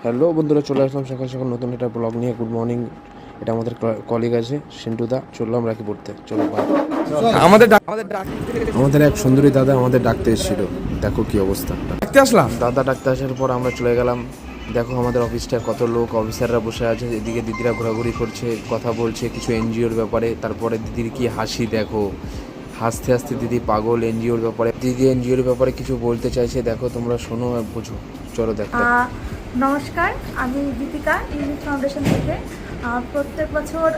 Hello বন্ধুরা, চলে আসলাম সকাল সকাল নতুন একটা ব্লগ নিয়ে। Good morning. এটা আমাদের কলিগ আছে সিন্টুদা। চললাম রাখি পড়তে। চলো বাই। আমাদের এক সুন্দরী দাদা আমাদের ডাকতে এসেছিল। দেখো কি অবস্থা। ডাকতে আসলাম, দাদা ডাকতে আসার পর আমরা চলে গেলাম। দেখো আমাদের অফিসটার কত লোক, অফিসাররা বসে আছে, এদিকে দিদিরা ঘোরাঘুরি করছে, কথা বলছে কিছু এনজিওর ব্যাপারে। তারপরে দিদির কি হাসি দেখো, হাসতে হাসতে দিদি পাগল এনজিওর ব্যাপারে। দিদি এনজিওর ব্যাপারে কিছু বলতে চাইছে, দেখো তোমরা শোনো আর বুঝো। চলো দেখো। নমস্কার, আমি দীপিকা ইউনিট ফাউন্ডেশন থেকে। প্রত্যেক বছর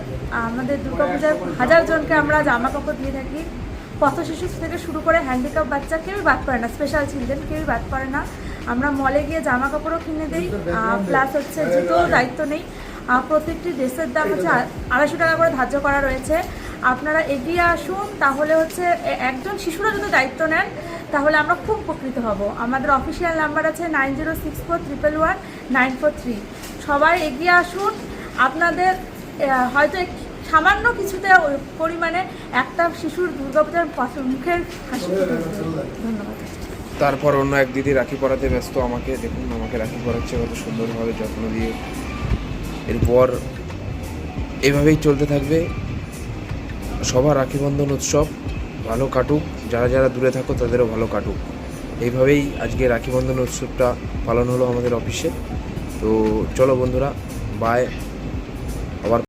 আমাদের দুর্গাপূজায় 1000 জনকে আমরা জামা কাপড় দিয়ে থাকি। পথ শিশু থেকে শুরু করে হ্যান্ডিক্যাপ বাচ্চা কেউই বাদ পড়ে না, স্পেশাল চিলড্রেন কেউই বাদ পড়ে না। আমরা মলে গিয়ে জামা কাপড়ও কিনে দিই, প্লাস হচ্ছে জুতোও দায়িত্ব নেই। প্রত্যেকটি ড্রেসের দাম হচ্ছে 250 টাকা করে ধার্য করা রয়েছে। আপনারা এগিয়ে আসুন, তাহলে হচ্ছে একজন শিশুরা যদি দায়িত্ব নেন তাহলে আমরা খুব উপকৃত হব। আমাদের অফিসিয়াল নাম্বার আছে 9064111943। সবাই এগিয়ে আসুন। আপনাদের হয়তো সামান্য কিছুতে পরিমাণে একটা শিশুর দুর্গাপূজার মুখের হাসি ফুটে উঠবে। ধন্যবাদ। তারপর অন্য এক দিদি রাখি পরাতে ব্যস্ত। আমাকে দেখুন, আমাকে রাখি পরাচ্ছে কত সুন্দরভাবে যত্ন দিয়ে। এরপর এভাবেই চলতে থাকবে। সবার রাখি বন্ধন উৎসব ভালো কাটুক, যারা যারা দূরে থাকো তাদেরও ভালো কাটুক। এইভাবেই আজকে রাখি বন্ধন উৎসবটা পালন হলো আমাদের অফিসে। তো চলো বন্ধুরা, বাই। আবার